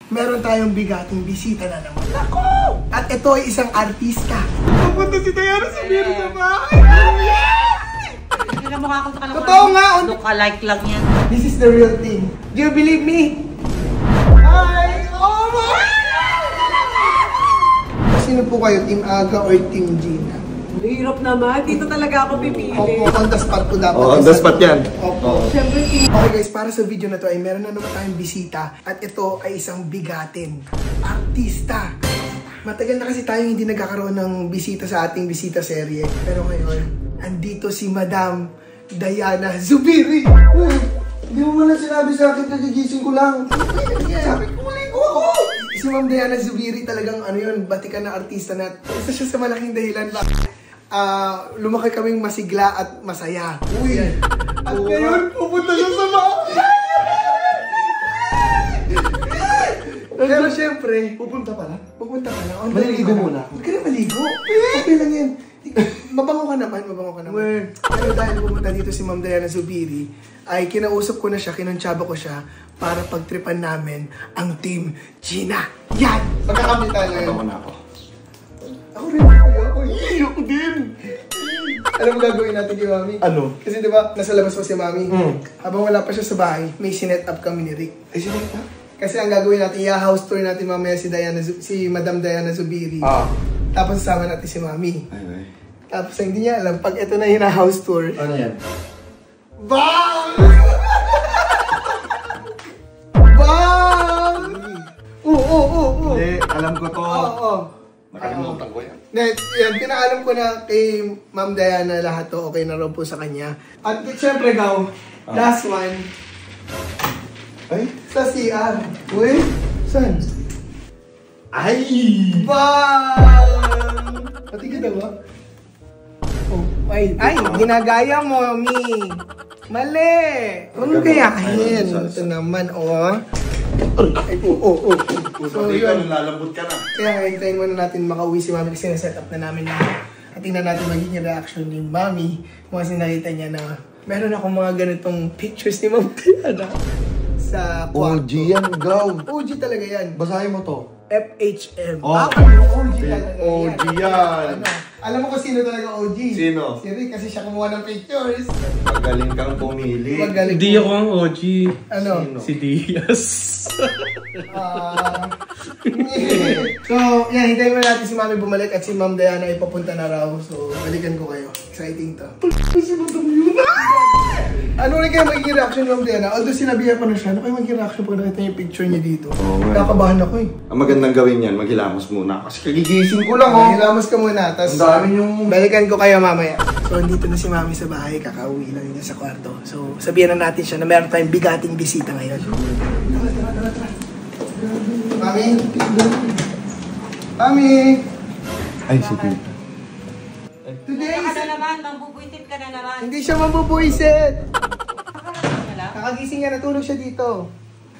Meron tayong bigating bisita na naman. Ako! At ito ay isang artista. Pupunta si Diana Zubiri sa bahay. Hindi na mukha akong sa kalakuan. Totoo nga! Look-alike lang yan. This is the real thing. Do you believe me? Hi! Oh my God! Sino po kayo? Team Aga or Team Gina? Hirap naman. Dito talaga ako pipili. Opo, on the spot po dapat. On the spot yan. Opo. Siyempre, okay guys, para sa video na to ay meron na naman tayong bisita. At ito ay isang bigatin. Artista. Matagal na kasi tayo hindi nagkakaroon ng bisita sa ating bisita serye. Pero ngayon, andito si Madam Diana Zubiri. Hindi mo man sinabi sa akin, kagigising ko lang. Sabi ko, maligo. Si Ma'am Diana Zubiri talagang ano yun, batikan na artista na. Isa siya sa malaking dahilan ba? Lumaki kaming masigla at masaya. Uy! At ngayon, pupunta siya sa bahay! Pero syempre, pupunta pala. Pupunta pala. Maliligo muna. Huwag ka na maligo. Okay lang yan. Mabango ka naman, mabango ka naman. Pero dahil pumunta dito si Ma'am Diana Zubiri, ay kinausap ko na siya, kinuntsaba ko siya para pagtripan namin ang Team Gina. Yan! Magkakamit tayo ngayon. Ako na ako. Ako rin. Ako din. Alam mo gagawin natin kay Mami? Ano? Kasi diba, nasa labas pa si Mami. Habang wala pa siya sa bahay, may sinet up kami ni Rick. Ay, sinet up? Kasi ang gagawin natin, i-house tour natin mamaya si Madam Diana Zubiri. Tapos sasama natin si Mami. Ay. Tapos hindi niya alam, pag ito na yung house tour. Ano yan? Bang! Bang! Oo. Hindi, alam ko to. Oo. Nakalimutan ko yan. Yan, pinaalam ko na kay Ma'am Diana lahat to, okay na raw po sa kanya. At syempre daw, last one. Ay? Sa CR. Uy, saan? Ay! Bang! Pati ka ba? Oh, ay, ginagaya mo, Mi. Mali! Huwag mo gayahin. Ito naman, oh. Ay, oo. So, yun. Lalambot ka na. Kaya hintayin muna natin makauwi si Mami kasi na-set up na namin na. At tingnan natin magiging reaction ni Mami kung kasi nakita niya na meron akong mga ganitong pictures ni Ma'am Diana sa kwarto. OG yan, go. OG talaga yan. Basahin mo to. FHM. Oh. OG talaga OG yan. Ano? Alam mo kung sino talaga OG? Sino? Si Rick, kasi siya kumuha ng pictures. Magaling kang pumili. Magaling. Hindi ako ang OG. Ano? Sino? Si Diaz. So, yan, hintayin mo natin si Mami bumalik at si Ma'am Diana ay papunta na raw. So, balikan ko kayo. Exciting to. Ano rin kaya magiging reaction ni Ma'am Diana? Although sinabihan ko na siya, ano kayo magiging reaction pag nakita niya yung picture niya dito? Oo, nga. Kakabahan ako eh. Ang magandang gawin yan, maghilamos muna. Kasi kagigising ko lang, oh. Hilamos ka muna, tapos Ang dami yung... balikan ko kayo mamaya. So, andito na si Mami sa bahay, kakauwi lang niya sa kwarto. So, sabihan na natin siya na meron tayong bigating bisita ngayon. Tara. Mami? Mami? Ay, si Tita. Today Ka is... na naman, mambubuisit ka na naman. Hindi siya mabubuisit! Nakakagising ka lang? Nakagising nga, natulog siya dito.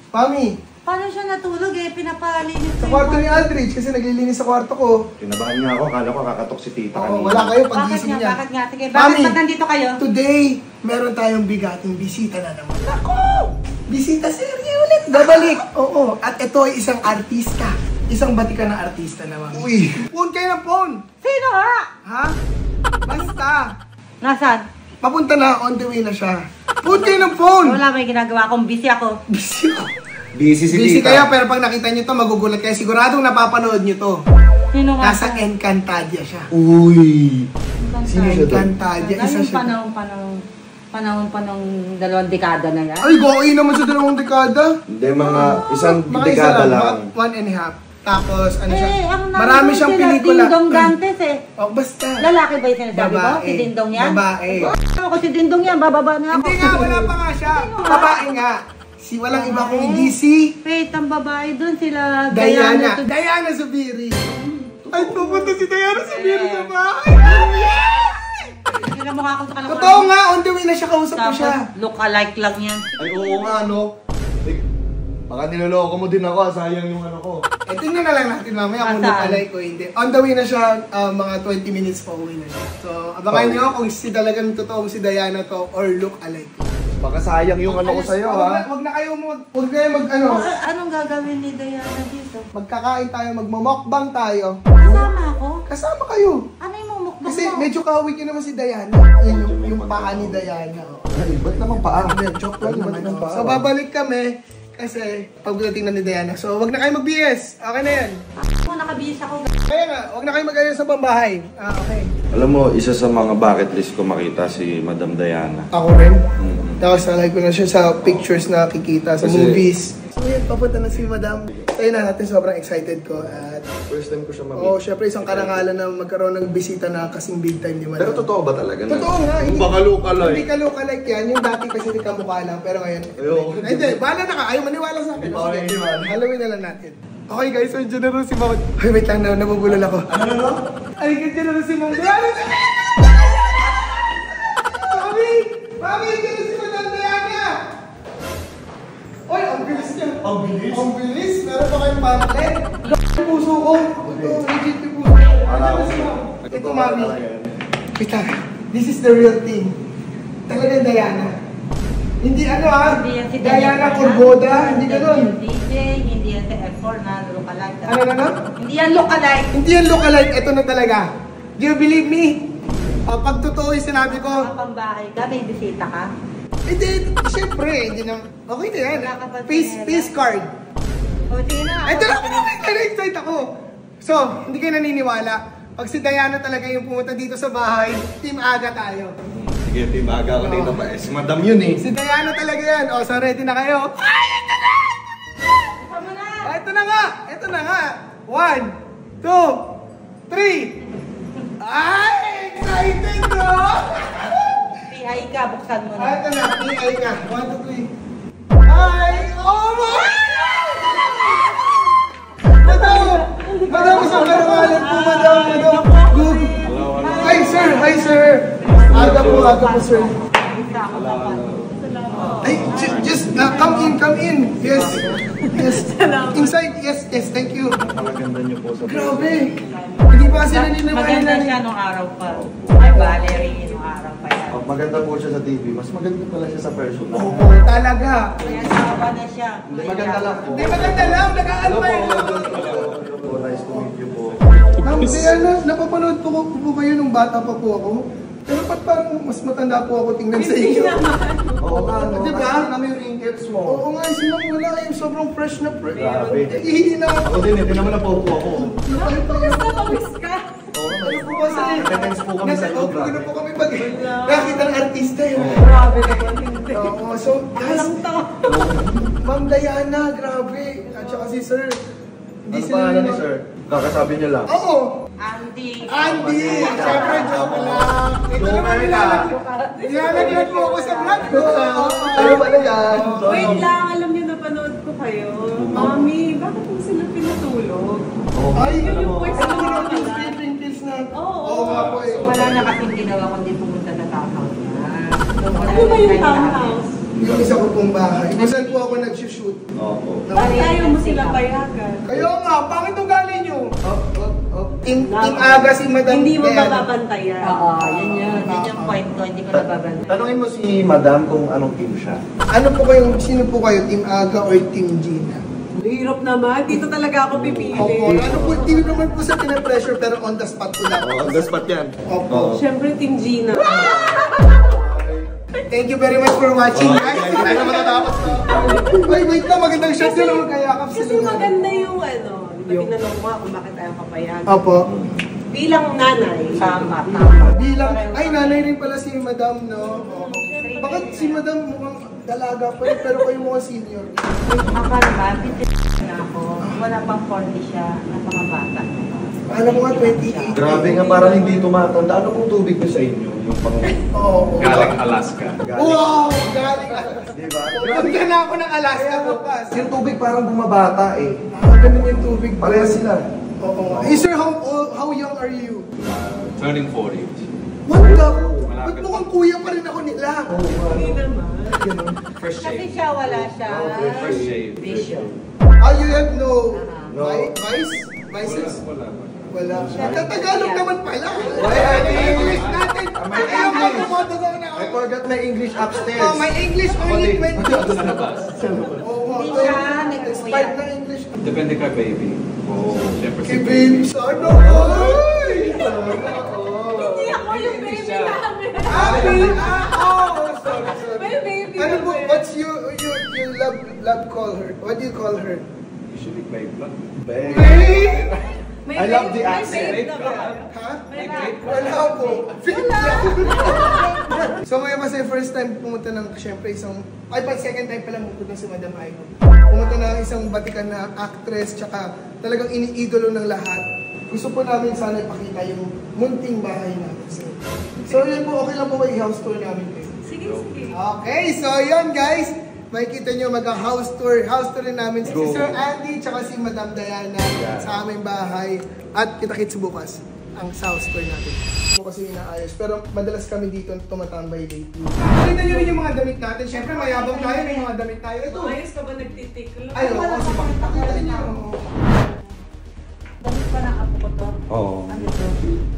Mami, Paano siya natulog eh? Pinapalinis sa kwarto ni Aldridge kasi naglilinis sa kwarto ko. Kinabahan niya ako, akala ko kakatok si Tita Oo, kanina. wala kayo Bakit pag-gising nga? niya. Bakit nga? Sige, Mami, ba't nandito kayo? Today, meron tayong bigating bisita na naman. Ako! Bisita serye ulit. Babalik. Oo. At ito ay isang artista. Isang batikan na artista naman. Uy! Phone kayo ng phone. Sino nga? Ha? Basta. Nasaan? Papunta na. On the way na siya. Phone kayo ng phone. Wala, may ginagawa akong busy ako. Busy ako. Busy si Busy Tita. kayo pero pag nakita nyo to, magugulat kayo. Siguradong napapanood nyo to. Sino nga? Nasa Encantadia siya. Uy! Sino siya doon? Encantadia. Isa Yung siya. panahon pa ng 2 dekada na yan. Ay, goy naman sa 2 dekada. Hindi, mga isang Mga dekada isa lang. 1.5. Tapos, ano siya? Ang Marami siyang pelikula. Dingdong Dantes eh. Oh, basta. Lalaki ba yung sinasabi ko? Babae. Si Dingdong yan? Babae. Ako si Dingdong yan, bababa na ako. Hindi nga, wala pa nga siya. Babae nga. Si walang iba kung hindi si Wait, ang babae dun sila. Diana. to- Diana Zubiri. Ay, pupunta si Diana Zubiri sa bahay. Hindi na mukha akong sa kalakuan. Totoo nga, on the way na siya, kausap ko siya. Tapos, look-alike lang yan. Ay, oo nga, no? Eh, baka niloloko mo din ako, sayang yung ano ko. Eh, tingnan na lang natin mamaya kung Saan? nakalay ko hindi. On the way na siya, mga 20 minutes pa uwi na siya. So, abangan Okay. nyo kung si talagang totoong si Diana to or look alike. Baka sayang yung ano ko sa'yo, ha? Wag na kayo ano. Anong gagawin ni Diana dito? Magkakain tayo, magmamukbang tayo. Kasama ako? Kasama kayo. Ano yung mumukbang Kasi mo? medyo kawig yun naman si Diana. Yan yung paa ni Diana. Ay, ba't naman paa? Joke lang naman. ng paa? So babalik kami kasi pagdating na ni Diana. So wag na kayo mag-BS. Okay na yan. Ako nakabihis ako. Kaya nga, wag na kayo mag-ayos sa pambahay. Okay. Alam mo, isa sa mga bucket list ko makita si Madam Diana. Ako rin. Tapos nalike ko na siya sa pictures na kikita sa Kasi- movies. So yun, papunta na si Madam. Tayo na natin, sobrang excited ko. At First time ko siya oo, syempre isang karangalan na magkaroon ng bisita na kasing big time ni Madam. Pero totoo ba talaga? Totoo nga. Baka lookalike. Hindi ka lookalike yan. Yung dati kasi hindi kamukha lang. Pero ngayon, Ayoko. hindi, bahala na ka. Ayaw maniwala sa akin. Hindi pa ako naniniwala. Halloween na lang natin. Okay guys, so dyan na rin si Mount. Ay, wait lang, nabubulol ako. Ano? Ay, dyan na rin si Mount. Diana! Mami! Mami, dyan na si Madam Diana! Oy, ang bilis niya. Ang bilis? Ang bilis? Meron pa kayong pamphlet? Yung puso ko. Ito, legit yung puso ko. Dyan na si Mount. Ito, Mami. Wait lang. This is the real thing. Talagang Diana. Hindi ano ha? Hindi yan si Diana Corboda. Hindi ganun. Hindi DJ, hindi yan si F4 na lookalike. Ano? Hindi yan lookalike. Hindi yan lookalike. Ito na talaga. Do you believe me? Pag totoo yung sinabi ko, Kapambahay ka, may bisita ka. hindi, syempre, hindi na, okay na yan. Wala ka pa Face card. O sige na. Ito na, na-excite ako. So, hindi kayo naniniwala. Pag si Diana talaga yung pumunta dito sa bahay, team aga tayo. Sige, timaga ako dito pa. Si Madam yun eh. Si Diana talaga yan. O, so ready na kayo? Ay, ito na! Tama na. Ito na nga! Ito na nga! 1, 2, 3! Ay! Excited, no? PI ka, buksan mo na. Ito na, PI ka. 1, 2, 3. Ay! Oh my! Madam! Madam, isang karangalan po, madam. Good. Hi, sir! Hi, sir! Aga po, sir. Ay, just come in. Yes. Inside, yes, thank you. Napakaganda niyo po sa Grabe. Hindi pa kasi naniniwala Maganda na siya nung araw pa. Ay, Valerie, nung araw pa yan. Maganda po siya sa TV. Mas maganda pala siya sa personal. Oo, talaga. Kaya sawa na siya. Hindi, maganda lang po. Hindi maganda lang, nag-aano pa yun. Nice to meet you po. Ma'am, napapanood po kayo nung bata pa po ako. Pero ba't parang mas matanda po ako tingnan sa inyo? Oo nga, no? Di ba? Kasi namin yung wrinkles mo. Oo nga, si Ma'am wala kayo. Sobrang fresh na fresh. Grabe. Ihina ako. Ako din, hindi naman napupo ako. Pawis ka. Ano po kasi? Attendance po kami sa loob, Ano po kami pag nakita ng artista yun. Grabe naman, hindi. Oo, so guys, Ma'am Diana, grabe. At saka si Sir. Ano pangalan ni sir? Kakasabi niya lang. Oo. Andy. Andy! Siyempre, joke lang. Ito naman nilalagyan po ako sa vlog ko. Ano pala yan? Wait lang, alam niyo napanood ko kayo. Mami, bakit po sila pinatulog? Ay, Yun yung voice ano na ko wala. yung wrinkles na. Oo. Oo nga po eh. Wala na kasing ginawa kundi pumunta na townhouse na. Ano ba yung townhouse? Yung isa ko pong bahay. Kung saan po ako nag-shoot. Opo. Bakit ayaw mo sila payagan? Kayo nga, bakit ugali nyo? Team Aga si Madam Hindi mo Diana. mababantayan. Oo, yun yung point ko, hindi ko nababanda. Tanungin mo si Madam kung anong team siya. Ano po kayo, sino po kayo? Team Aga or Team Gina? Hirap naman, dito talaga ako pipili. Opo, ano po, hindi naman po sa pinapressure pero on the spot po lang. On the spot yan. Opo. Siyempre, Team Gina. Thank you very much for watching, guys. Hindi na matatapos to. Ay, wait lang, magandang shot yun. Magkayakap Kasi sila. maganda yung ano, di ba tinanong mo kung bakit ayaw papayagan. Opo. Bilang nanay. Tama. Bilang, ay, nanay rin pala si Madam, no? Bakit si Madam mukhang dalaga pa rin, pero kayo mukhang senior? Ako naman, pinti na ako. Wala pang 40 siya, napakabata. Alam mo nga, 28. Grabe nga, parang hindi tumatanda. Ano pong tubig niyo sa inyo? Yung pang... Oo. Galing Alaska. Wow! Galing Diba? Punta na ako ng Alaska bukas. Yung tubig parang bumabata eh. Ganun yung tubig. Parehas sila. Oo nga. Eh, sir, how young are you? Turning 40. Wala. Ba't mukhang kuya pa rin ako nila? Hindi naman. First Kasi shave. siya wala siya. First shave. Vision. You have no vice? Vices? Wala. Wala. Tagalog naman pala. Ay, English natin. Ayaw ko pumoto ko na I forgot may English upstairs. Oh, my English only 20. Sa labas. Oo, Hindi siya expired na English. Depende kay baby. Oo, siyempre Kay baby, sana. Ay! Hindi ako yung baby namin. Sorry. May baby Ano po, namin. what's you love call her? What do you call her? Usually babe lang. May I love the babe- accent. May babe na ba kayo? Ha? May babe. Wala po. So ngayon kasi first time pumunta ng, syempre second time pala pumunta si Madam Aino. Pumunta na isang batikan na actress, tsaka talagang iniidolo ng lahat. Gusto po namin sana ipakita yung munting bahay namin. So yun po, okay lang po i-house tour namin kayo. Sige, sige. Okay, so yun guys, makikita nyo mag-house tour rin namin si Sir Andy tsaka si Madam Diana sa aming bahay at kita-kits bukas ang house tour natin. Kasi inaayos, pero madalas kami dito tumatambay lately. Nakita nyo rin yung mga damit natin, syempre mayabang tayo, may mga damit tayo. Ito! Ayos ka ba nagtitiklo? Ay, oo, kasi makita nyo. Damit pa ng apo ko to. Oo.